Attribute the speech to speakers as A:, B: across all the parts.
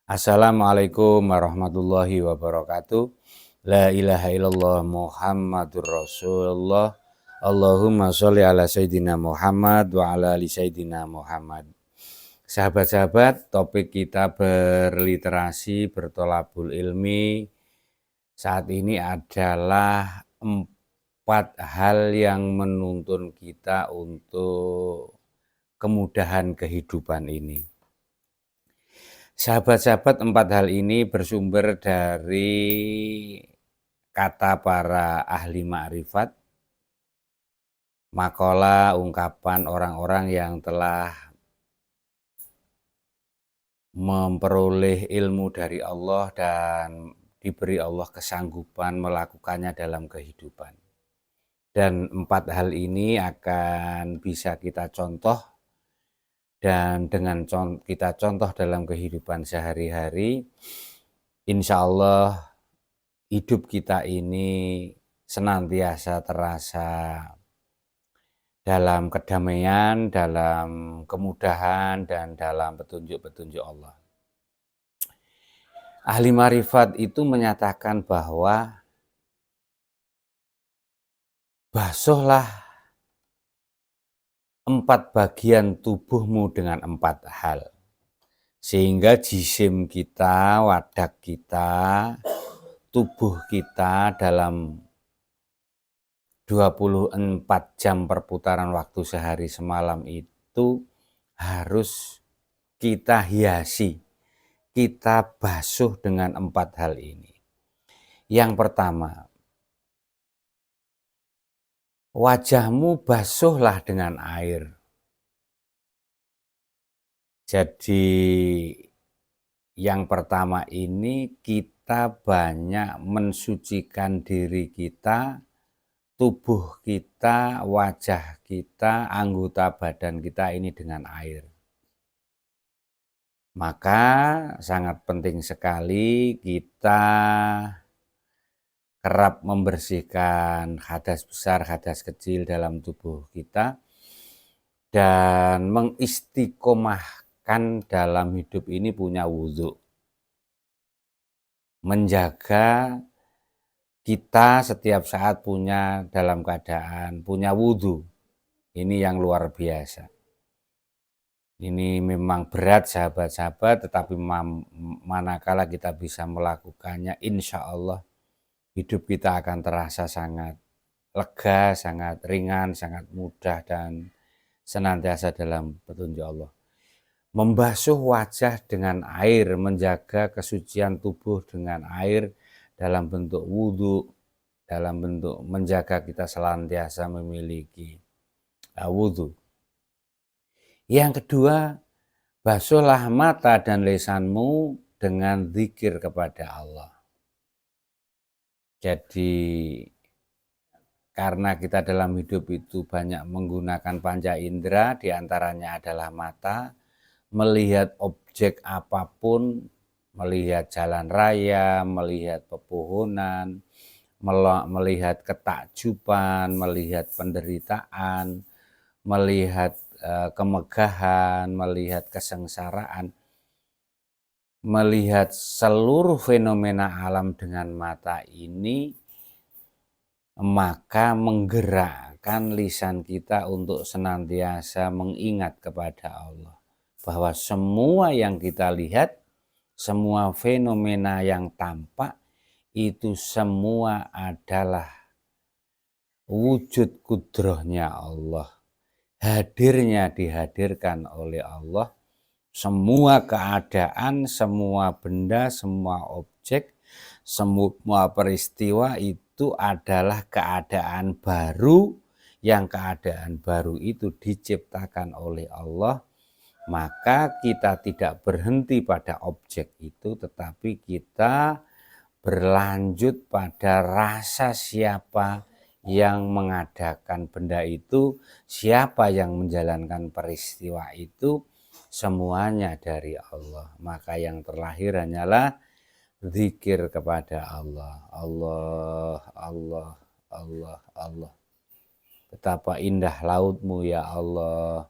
A: Assalamualaikum warahmatullahi wabarakatuh. La ilaha illallah Muhammadur Rasulullah. Allahumma sholli ala Sayyidina Muhammad wa ala ali Sayyidina Muhammad. Sahabat-sahabat, topik kita berliterasi, bertolabul ilmi saat ini adalah 4 hal yang menuntun kita untuk kemudahan kehidupan ini. Sahabat-sahabat, 4 hal ini bersumber dari kata para ahli ma'rifat, makalah ungkapan orang-orang yang telah memperoleh ilmu dari Allah dan diberi Allah kesanggupan melakukannya dalam kehidupan. Dan 4 hal ini akan bisa kita contoh, dan dengan kita contoh dalam kehidupan sehari-hari, insya Allah hidup kita ini senantiasa terasa dalam kedamaian, dalam kemudahan, dan dalam petunjuk-petunjuk Allah. Ahli marifat itu menyatakan bahwa basuhlah 4 bagian tubuhmu dengan 4 hal, sehingga jisim kita, wadak kita, tubuh kita dalam 24 jam perputaran waktu sehari semalam itu harus kita hiasi, kita basuh dengan 4 hal ini. Yang pertama, wajahmu basuhlah dengan air. Jadi yang pertama ini kita banyak mensucikan diri kita, tubuh kita, wajah kita, anggota badan kita ini dengan air. Maka sangat penting sekali kita kerap membersihkan hadas besar, hadas kecil dalam tubuh kita, dan mengistiqomahkan dalam hidup ini punya wudhu. Menjaga kita setiap saat dalam keadaan punya wudhu. Ini yang luar biasa. Ini memang berat sahabat-sahabat, tetapi manakala kita bisa melakukannya, insya Allah hidup kita akan terasa sangat lega, sangat ringan, sangat mudah, dan senantiasa dalam petunjuk Allah. Membasuh wajah dengan air, menjaga kesucian tubuh dengan air dalam bentuk wudhu, dalam bentuk menjaga kita senantiasa memiliki wudhu. Yang kedua, basuhlah mata dan lisanmu dengan zikir kepada Allah. Jadi karena kita dalam hidup itu banyak menggunakan panca indera, diantaranya adalah mata, melihat objek apapun, melihat jalan raya, melihat pepohonan, melihat ketakjuban, melihat penderitaan, melihat kemegahan, melihat kesengsaraan, melihat seluruh fenomena alam dengan mata ini, maka menggerakkan lisan kita untuk senantiasa mengingat kepada Allah, bahwa semua yang kita lihat, semua fenomena yang tampak, itu semua adalah wujud kudrahnya Allah. Hadirnya dihadirkan oleh Allah. Semua keadaan, semua benda, semua objek, semua peristiwa itu adalah keadaan baru, yang keadaan baru itu diciptakan oleh Allah. Maka kita tidak berhenti pada objek itu, tetapi kita berlanjut pada rasa siapa yang mengadakan benda itu, siapa yang menjalankan peristiwa itu, semuanya dari Allah. Maka yang terlahir hanyalah zikir kepada Allah. Allah, Allah, Allah, Allah. Betapa indah lautmu ya Allah.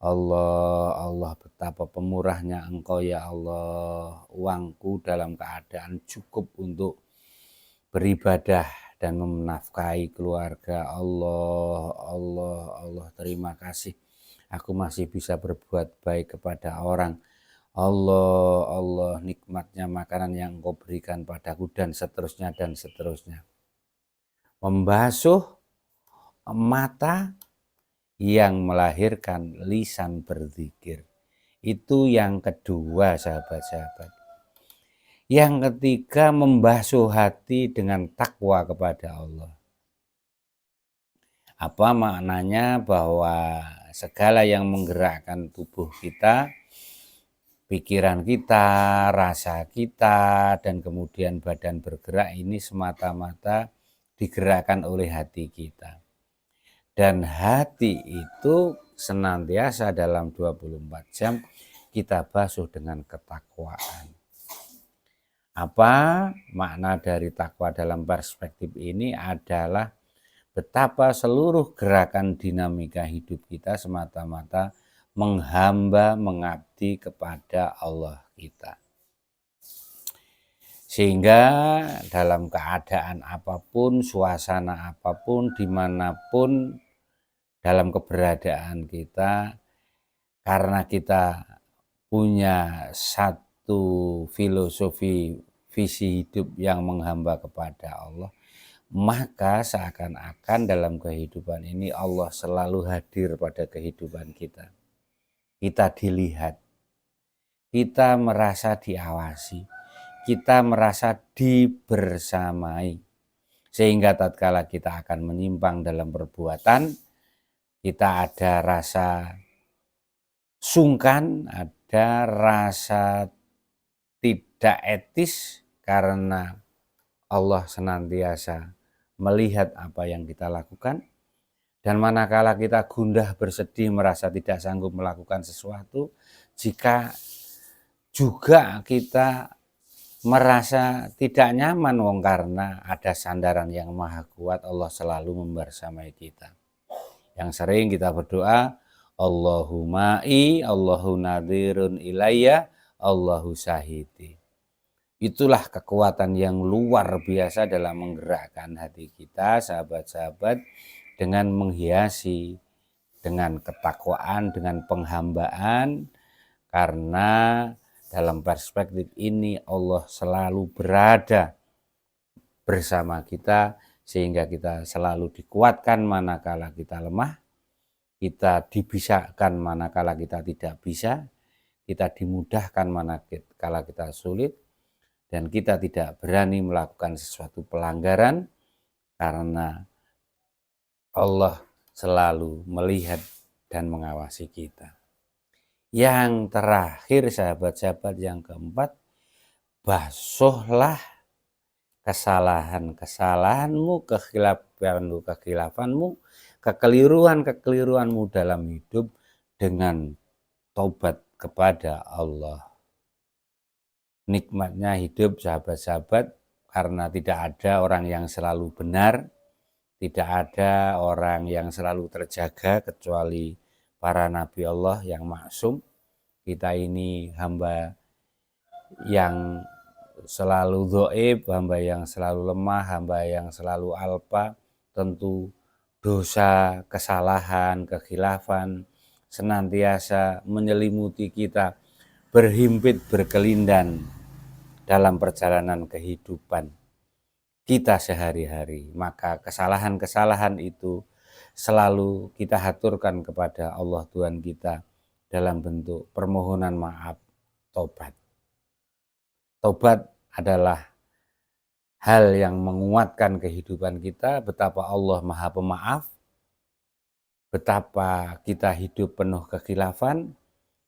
A: Allah betapa pemurahnya Engkau ya Allah. Uangku dalam keadaan cukup untuk beribadah dan menafkahi keluarga. Allah, terima kasih. Aku masih bisa berbuat baik kepada orang. Allah, nikmatnya makanan yang Engkau berikan padaku, dan seterusnya dan seterusnya. Membasuh mata yang melahirkan lisan berzikir. Itu yang kedua, sahabat-sahabat. Yang ketiga, membasuh hati dengan takwa kepada Allah. Apa maknanya? Bahwa segala yang menggerakkan tubuh kita, pikiran kita, rasa kita, dan kemudian badan bergerak ini semata-mata digerakkan oleh hati kita. Dan hati itu senantiasa dalam 24 jam kita basuh dengan ketakwaan. Apa makna dari takwa dalam perspektif ini? Adalah betapa seluruh gerakan dinamika hidup kita semata-mata menghamba, mengabdi kepada Allah kita. Sehingga dalam keadaan apapun, suasana apapun, dimanapun, dalam keberadaan kita, karena kita punya satu filosofi, visi hidup yang menghamba kepada Allah, maka seakan-akan dalam kehidupan ini Allah selalu hadir pada kehidupan kita. Kita dilihat, kita merasa diawasi, kita merasa dibersamai. Sehingga tatkala kita akan menyimpang dalam perbuatan, kita ada rasa sungkan, ada rasa tidak etis, karena Allah senantiasa melihat apa yang kita lakukan. Dan manakala kita gundah, bersedih, merasa tidak sanggup melakukan sesuatu, jika juga kita merasa tidak nyaman, karena ada sandaran yang maha kuat, Allah selalu membersamai kita. Yang sering kita berdoa, Allahumma'i, Allahu nadhirun ilayya, Allahu syahidi. Itulah kekuatan yang luar biasa dalam menggerakkan hati kita, sahabat-sahabat, dengan menghiasi dengan ketakwaan, dengan penghambaan. Karena dalam perspektif ini Allah selalu berada bersama kita, sehingga kita selalu dikuatkan manakala kita lemah, kita dibisakan manakala kita tidak bisa, kita dimudahkan manakala kita sulit, dan kita tidak berani melakukan sesuatu pelanggaran, karena Allah selalu melihat dan mengawasi kita. Yang terakhir, sahabat-sahabat, yang keempat, basuhlah kesalahan-kesalahanmu, kekhilafan-kekhilafan-mu, kekeliruan-kekeliruanmu dalam hidup dengan taubat kepada Allah. Nikmatnya hidup, sahabat-sahabat, karena tidak ada orang yang selalu benar, tidak ada orang yang selalu terjaga kecuali para nabi Allah yang maksum. Kita ini hamba yang selalu dhaif, hamba yang selalu lemah, hamba yang selalu alpa. Tentu dosa, kesalahan, kekhilafan senantiasa menyelimuti kita, berhimpit, berkelindan dalam perjalanan kehidupan kita sehari-hari. Maka kesalahan-kesalahan itu selalu kita haturkan kepada Allah Tuhan kita dalam bentuk permohonan maaf, tobat. Tobat adalah hal yang menguatkan kehidupan kita, betapa Allah Maha Pemaaf, betapa kita hidup penuh kekhilafan,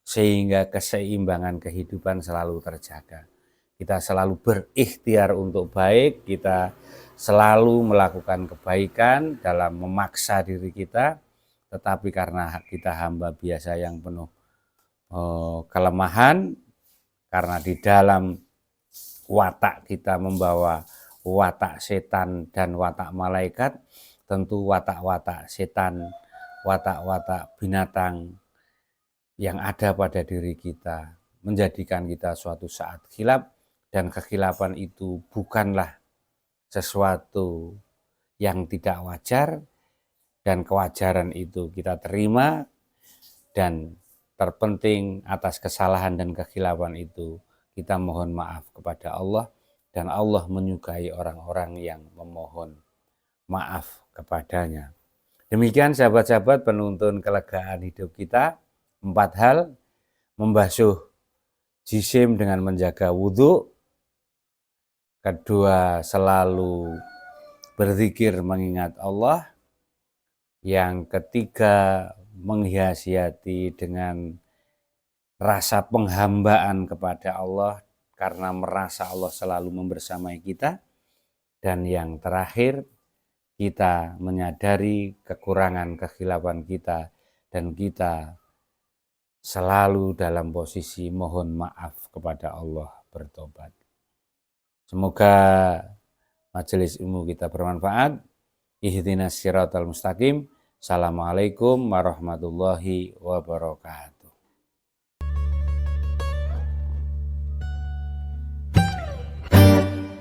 A: sehingga keseimbangan kehidupan selalu terjaga. Kita selalu berikhtiar untuk baik, kita selalu melakukan kebaikan dalam memaksa diri kita, tetapi karena kita hamba biasa yang penuh kelemahan, karena di dalam watak kita membawa watak setan dan watak malaikat, tentu watak-watak setan, watak-watak binatang yang ada pada diri kita, menjadikan kita suatu saat khilaf, dan kekhilapan itu bukanlah sesuatu yang tidak wajar, dan kewajaran itu kita terima, dan terpenting atas kesalahan dan kekhilafan itu kita mohon maaf kepada Allah, dan Allah menyukai orang-orang yang memohon maaf kepadanya. Demikian sahabat-sahabat penuntun kelegaan hidup kita. 4 hal: membasuh jisim dengan menjaga wudhu. Kedua, selalu berzikir mengingat Allah. Yang ketiga, menghiasi hati dengan rasa penghambaan kepada Allah karena merasa Allah selalu membersamai kita. Dan yang terakhir, kita menyadari kekurangan kekhilafan kita dan kita selalu dalam posisi mohon maaf kepada Allah, bertobat. Semoga majelis ilmu kita bermanfaat. Ihdinas siratal mustaqim. Assalamualaikum warahmatullahi wabarakatuh.